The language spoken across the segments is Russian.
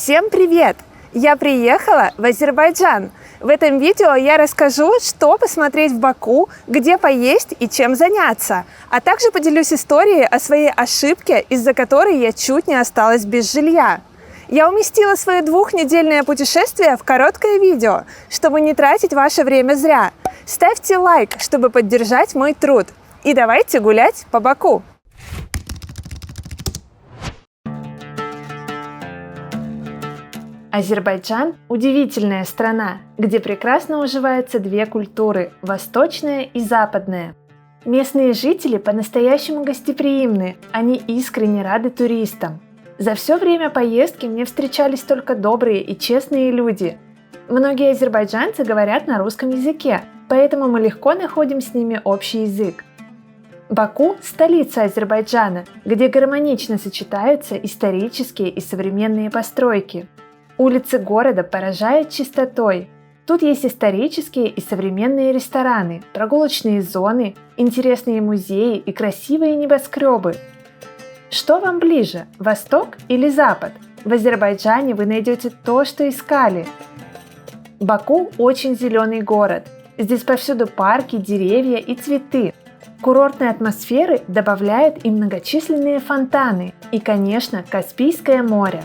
Всем привет! Я приехала в Азербайджан. В этом видео я расскажу, что посмотреть в Баку, где поесть и чем заняться. А также поделюсь историей о своей ошибке, из-за которой я чуть не осталась без жилья. Я уместила свое двухнедельное путешествие в короткое видео, чтобы не тратить ваше время зря. Ставьте лайк, чтобы поддержать мой труд. И давайте гулять по Баку. Азербайджан – удивительная страна, где прекрасно уживаются две культуры – восточная и западная. Местные жители по-настоящему гостеприимны, они искренне рады туристам. За все время поездки мне встречались только добрые и честные люди. Многие азербайджанцы говорят на русском языке, поэтому мы легко находим с ними общий язык. Баку – столица Азербайджана, где гармонично сочетаются исторические и современные постройки. Улицы города поражают чистотой. Тут есть исторические и современные рестораны, прогулочные зоны, интересные музеи и красивые небоскребы. Что вам ближе, Восток или Запад? В Азербайджане вы найдете то, что искали. Баку – очень зеленый город. Здесь повсюду парки, деревья и цветы. Курортной атмосферы добавляют и многочисленные фонтаны, и, конечно, Каспийское море.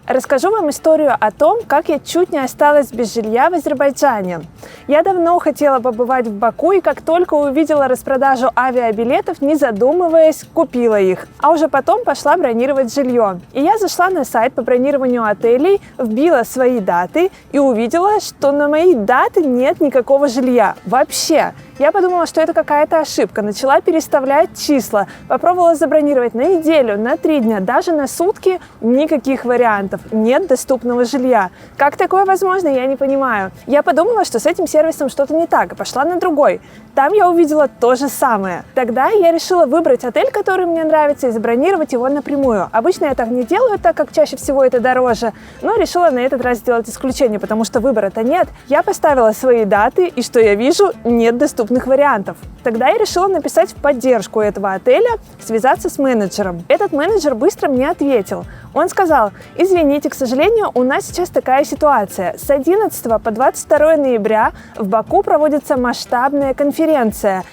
Расскажу вам историю о том, как я чуть не осталась без жилья в Азербайджане. Я давно хотела побывать в Баку, и как только увидела распродажу авиабилетов, не задумываясь, купила их. А уже потом пошла бронировать жилье. И я зашла на сайт по бронированию отелей, вбила свои даты и увидела, что на мои даты нет никакого жилья. Вообще. Я подумала, что это какая-то ошибка, начала переставлять числа, попробовала забронировать на неделю, на 3 дня, даже на сутки, никаких вариантов, нет доступного жилья. Как такое возможно, я не понимаю. Я подумала, что с этим сервисом что-то не так, и пошла на другой. Там я увидела то же самое. Тогда я решила выбрать отель, который мне нравится, и забронировать его напрямую. Обычно я так не делаю, так как чаще всего это дороже, но решила на этот раз сделать исключение, потому что выбора-то нет. Я поставила свои даты, и что я вижу, нет доступных вариантов. Тогда я решила написать в поддержку этого отеля, связаться с менеджером. Этот менеджер быстро мне ответил. Он сказал: извините, к сожалению, у нас сейчас такая ситуация. С 11 по 22 ноября в Баку проводится масштабная конференция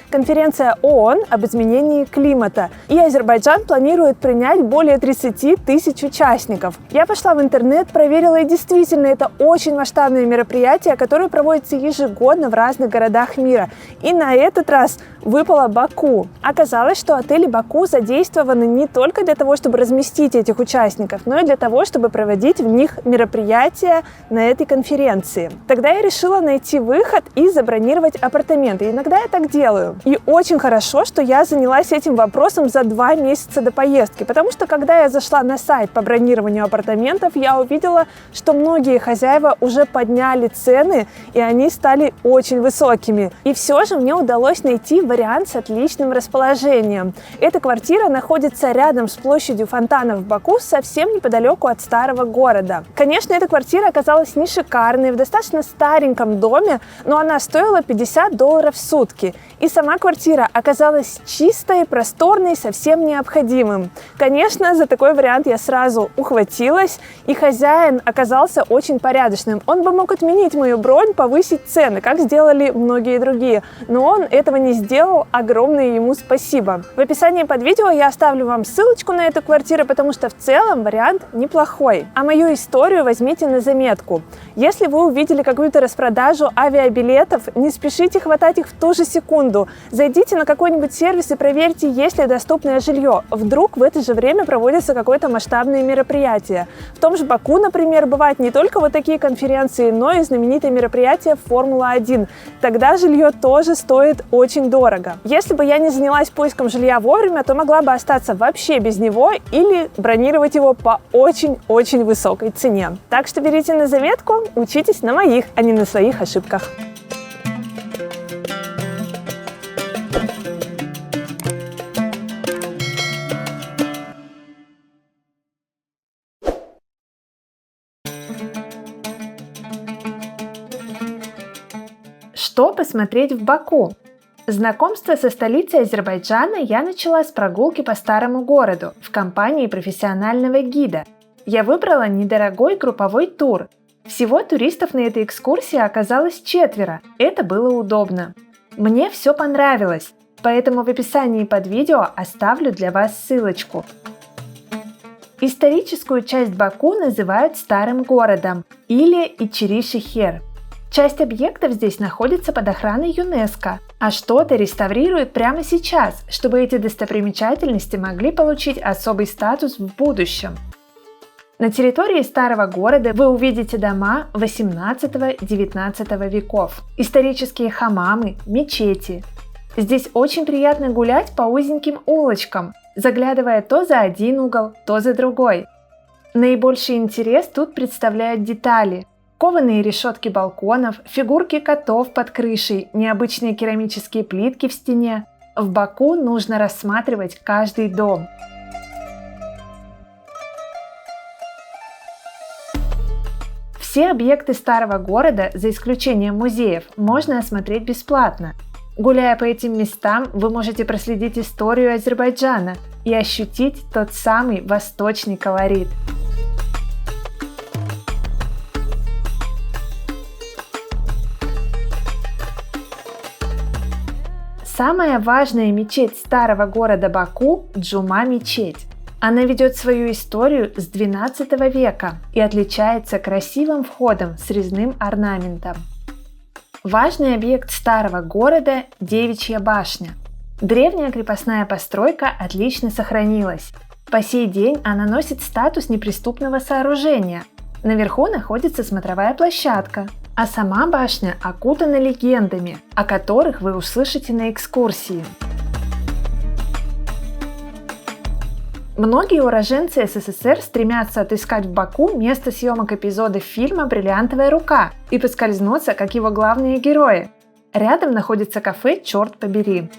ООН об изменении климата. И Азербайджан планирует принять более 30 тысяч участников. Я пошла в интернет, проверила, и действительно это очень масштабное мероприятие, которое проводится ежегодно в разных городах мира. И на этот раз выпало Баку. Оказалось, что отели Баку задействованы не только для того, чтобы разместить этих участников, но и для того, чтобы проводить в них мероприятия на этой конференции. Тогда я решила найти выход и забронировать апартаменты. Иногда я так делаю. И очень хорошо, что я занялась этим вопросом за 2 месяца до поездки, потому что когда я зашла на сайт по бронированию апартаментов, я увидела, что многие хозяева уже подняли цены, и они стали очень высокими. И все же мне удалось найти вариант с отличным расположением. Эта квартира находится рядом с площадью фонтанов в Баку, совсем неподалеку от старого города. Конечно, эта квартира оказалась не шикарной, в достаточно стареньком доме, но она стоила $50 в сутки. И сама квартира оказалась чистой, просторной, совсем необходимым. Конечно, за такой вариант я сразу ухватилась, и хозяин оказался очень порядочным. Он бы мог отменить мою бронь, повысить цены, как сделали многие другие, но он этого не сделал, огромное ему спасибо. В описании под видео я оставлю вам ссылочку на эту квартиру, потому что в целом вариант неплохой. А мою историю возьмите на заметку. Если вы увидели какую-то распродажу авиабилетов, не спешите хватать их в ту же секунду. Зайдите на какой-нибудь сервис и проверьте, есть ли доступное жилье. Вдруг в это же время проводится какое-то масштабное мероприятие. В том же Баку, например, бывают не только вот такие конференции, но и знаменитые мероприятия Формула-1. Тогда жилье тоже стоит очень дорого. Если бы я не занялась поиском жилья вовремя, то могла бы остаться вообще без него или бронировать его по очень-очень высокой цене. Так что берите на заметку, учитесь на моих, а не на своих ошибках. Что посмотреть в Баку? Знакомство со столицей Азербайджана я начала с прогулки по старому городу в компании профессионального гида. Я выбрала недорогой групповой тур. Всего туристов на этой экскурсии оказалось 4. Это было удобно. Мне все понравилось, поэтому в описании под видео оставлю для вас ссылочку. Историческую часть Баку называют старым городом или Ичири-Шехер. Часть объектов здесь находится под охраной ЮНЕСКО, а что-то реставрируют прямо сейчас, чтобы эти достопримечательности могли получить особый статус в будущем. На территории старого города вы увидите дома 18-19 веков, исторические хамамы, мечети. Здесь очень приятно гулять по узеньким улочкам, заглядывая то за один угол, то за другой. Наибольший интерес тут представляют детали. Кованые решетки балконов, фигурки котов под крышей, необычные керамические плитки в стене. В Баку нужно рассматривать каждый дом. Все объекты старого города, за исключением музеев, можно осмотреть бесплатно. Гуляя по этим местам, вы можете проследить историю Азербайджана и ощутить тот самый восточный колорит. Самая важная мечеть старого города Баку – Джума-мечеть. Она ведет свою историю с XII века и отличается красивым входом с резным орнаментом. Важный объект старого города – Девичья башня. Древняя крепостная постройка отлично сохранилась. По сей день она носит статус неприступного сооружения. Наверху находится смотровая площадка, а сама башня окутана легендами, о которых вы услышите на экскурсии. Многие уроженцы СССР стремятся отыскать в Баку место съемок эпизодов фильма «Бриллиантовая рука» и поскользнуться, как его главные герои. Рядом находится кафе «Черт побери».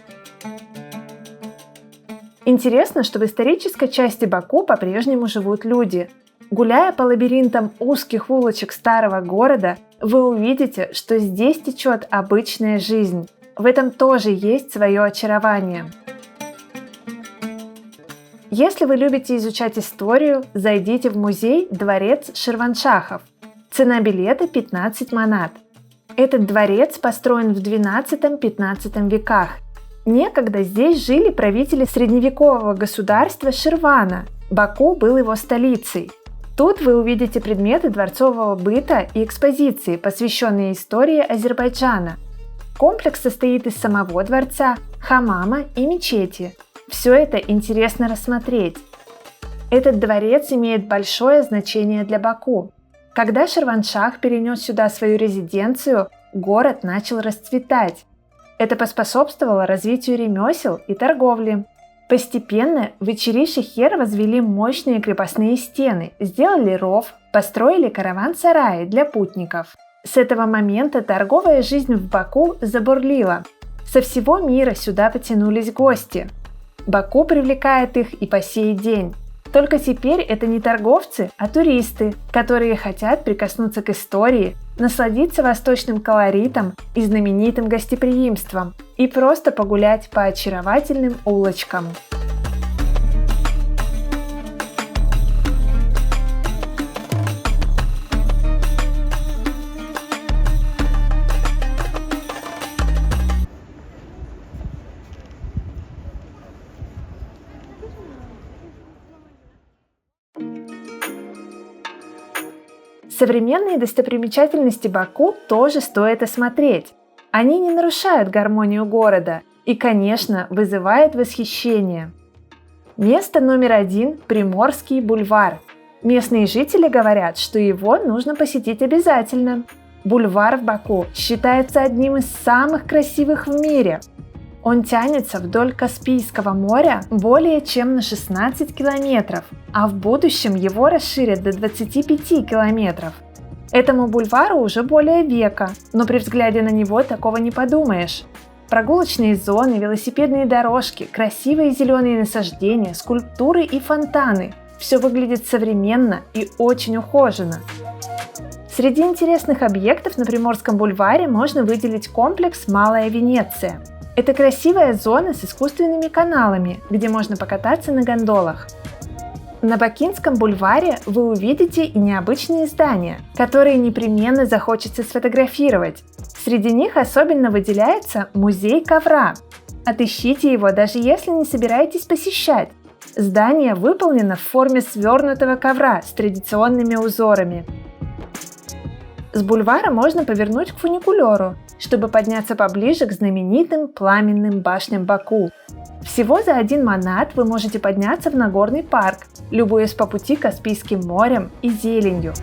Интересно, что в исторической части Баку по-прежнему живут люди. Гуляя по лабиринтам узких улочек старого города, вы увидите, что здесь течет обычная жизнь. В этом тоже есть свое очарование. Если вы любите изучать историю, зайдите в музей «Дворец Ширваншахов». Цена билета 15 манат. Этот дворец построен в XII-XV веках. Некогда здесь жили правители средневекового государства Ширвана. Баку был его столицей. Тут вы увидите предметы дворцового быта и экспозиции, посвященные истории Азербайджана. Комплекс состоит из самого дворца, хамама и мечети. Все это интересно рассмотреть. Этот дворец имеет большое значение для Баку. Когда Ширваншах перенес сюда свою резиденцию, город начал расцветать. Это поспособствовало развитию ремесел и торговли. Постепенно в Ичири-Шехер возвели мощные крепостные стены, сделали ров, построили караван-сараи для путников. С этого момента торговая жизнь в Баку забурлила. Со всего мира сюда потянулись гости. Баку привлекает их и по сей день. Только теперь это не торговцы, а туристы, которые хотят прикоснуться к истории, насладиться восточным колоритом и знаменитым гостеприимством и просто погулять по очаровательным улочкам. Современные достопримечательности Баку тоже стоит осмотреть. Они не нарушают гармонию города и, конечно, вызывают восхищение. Место номер 1 – Приморский бульвар. Местные жители говорят, что его нужно посетить обязательно. Бульвар в Баку считается одним из самых красивых в мире. Он тянется вдоль Каспийского моря более чем на 16 километров, а в будущем его расширят до 25 километров. Этому бульвару уже более века, но при взгляде на него такого не подумаешь. Прогулочные зоны, велосипедные дорожки, красивые зеленые насаждения, скульптуры и фонтаны – все выглядит современно и очень ухоженно. Среди интересных объектов на Приморском бульваре можно выделить комплекс «Малая Венеция». Это красивая зона с искусственными каналами, где можно покататься на гондолах. На Бакинском бульваре вы увидите и необычные здания, которые непременно захочется сфотографировать. Среди них особенно выделяется музей ковра. Отыщите его, даже если не собираетесь посещать. Здание выполнено в форме свернутого ковра с традиционными узорами. С бульвара можно повернуть к фуникулеру, чтобы подняться поближе к знаменитым пламенным башням Баку. Всего за 1 манат вы можете подняться в Нагорный парк, любуясь по пути Каспийским морем и зеленью.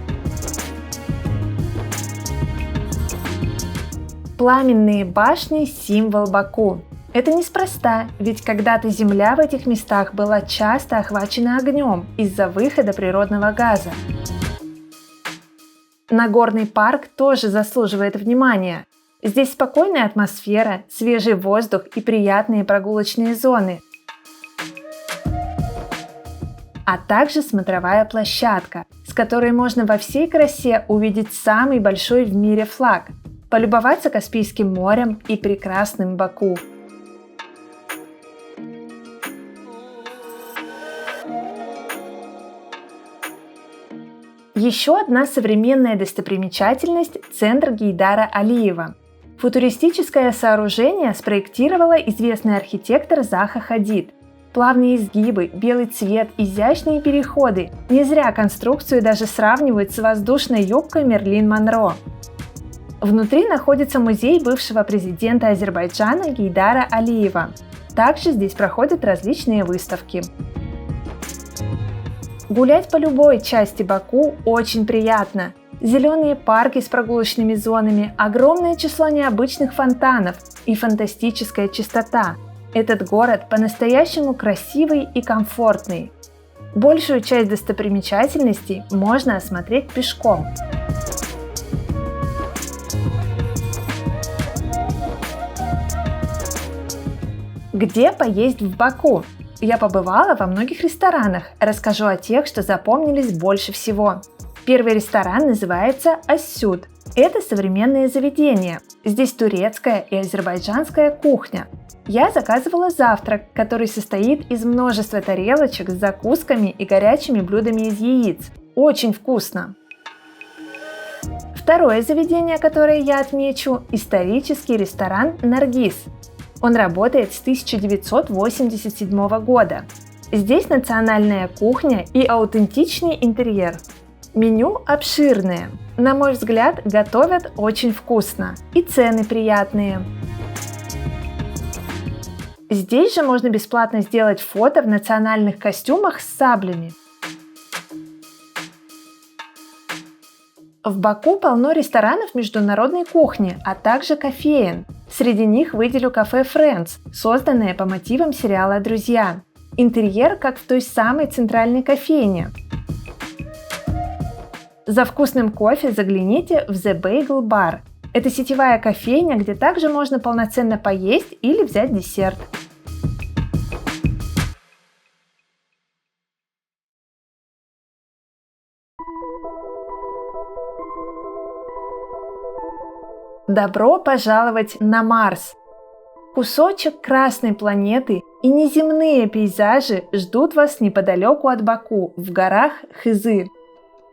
Пламенные башни – символ Баку. Это неспроста, ведь когда-то земля в этих местах была часто охвачена огнем из-за выхода природного газа. Нагорный парк тоже заслуживает внимания. Здесь спокойная атмосфера, свежий воздух и приятные прогулочные зоны. А также смотровая площадка, с которой можно во всей красе увидеть самый большой в мире флаг, полюбоваться Каспийским морем и прекрасным Баку. Еще одна современная достопримечательность – центр Гейдара Алиева. Футуристическое сооружение спроектировала известный архитектор Заха Хадид. Плавные изгибы, белый цвет, изящные переходы. Не зря конструкцию даже сравнивают с воздушной юбкой Мерлин Монро. Внутри находится музей бывшего президента Азербайджана Гейдара Алиева. Также здесь проходят различные выставки. Гулять по любой части Баку очень приятно. Зеленые парки с прогулочными зонами, огромное число необычных фонтанов и фантастическая чистота. Этот город по-настоящему красивый и комфортный. Большую часть достопримечательностей можно осмотреть пешком. Где поесть в Баку? Я побывала во многих ресторанах, расскажу о тех, что запомнились больше всего. Первый ресторан называется «Ассюд». Это современное заведение. Здесь турецкая и азербайджанская кухня. Я заказывала завтрак, который состоит из множества тарелочек с закусками и горячими блюдами из яиц. Очень вкусно! Второе заведение, которое я отмечу – исторический ресторан «Наргиз». Он работает с 1987 года. Здесь национальная кухня и аутентичный интерьер. Меню обширное. На мой взгляд, готовят очень вкусно. И цены приятные. Здесь же можно бесплатно сделать фото в национальных костюмах с саблями. В Баку полно ресторанов международной кухни, а также кофеен. Среди них выделю кафе Friends, созданное по мотивам сериала «Друзья». Интерьер, как в той самой центральной кофейне. За вкусным кофе загляните в The Bagel Bar. Это сетевая кофейня, где также можно полноценно поесть или взять десерт. Добро пожаловать на Марс! Кусочек красной планеты и неземные пейзажи ждут вас неподалеку от Баку, в горах Хызы.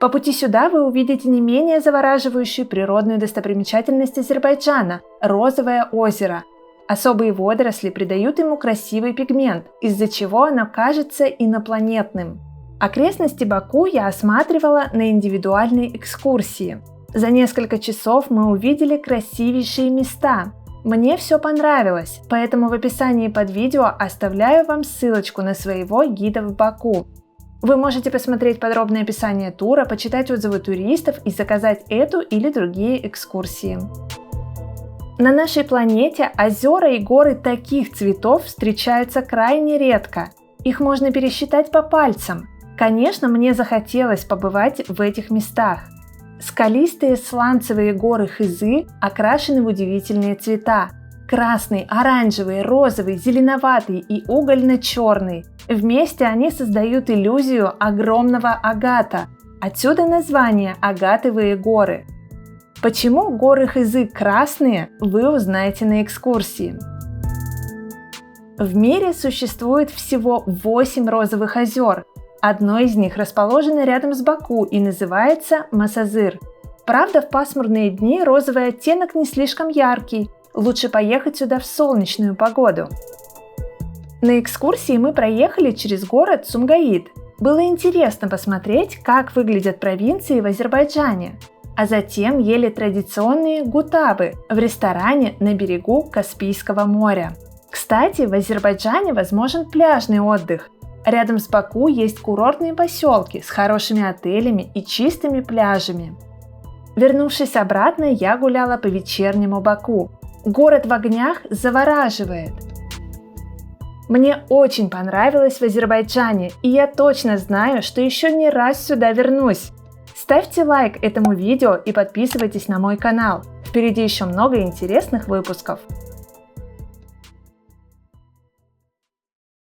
По пути сюда вы увидите не менее завораживающую природную достопримечательность Азербайджана – Розовое озеро. Особые водоросли придают ему красивый пигмент, из-за чего оно кажется инопланетным. Окрестности Баку я осматривала на индивидуальной экскурсии. За несколько часов мы увидели красивейшие места. Мне все понравилось, поэтому в описании под видео оставляю вам ссылочку на своего гида в Баку. Вы можете посмотреть подробное описание тура, почитать отзывы туристов и заказать эту или другие экскурсии. На нашей планете озера и горы таких цветов встречаются крайне редко. Их можно пересчитать по пальцам. Конечно, мне захотелось побывать в этих местах. Скалистые сланцевые горы Хызы окрашены в удивительные цвета. Красный, оранжевый, розовый, зеленоватый и угольно-черный. Вместе они создают иллюзию огромного агата. Отсюда название «Агатовые горы». Почему горы Хызы красные, вы узнаете на экскурсии. В мире существует всего 8 розовых озер. Одно из них расположено рядом с Баку и называется Масазыр. Правда, в пасмурные дни розовый оттенок не слишком яркий. Лучше поехать сюда в солнечную погоду. На экскурсии мы проехали через город Сумгаит. Было интересно посмотреть, как выглядят провинции в Азербайджане. А затем ели традиционные гутабы в ресторане на берегу Каспийского моря. Кстати, в Азербайджане возможен пляжный отдых. Рядом с Баку есть курортные поселки с хорошими отелями и чистыми пляжами. Вернувшись обратно, я гуляла по вечернему Баку. Город в огнях завораживает. Мне очень понравилось в Азербайджане, и я точно знаю, что еще не раз сюда вернусь. Ставьте лайк этому видео и подписывайтесь на мой канал. Впереди еще много интересных выпусков.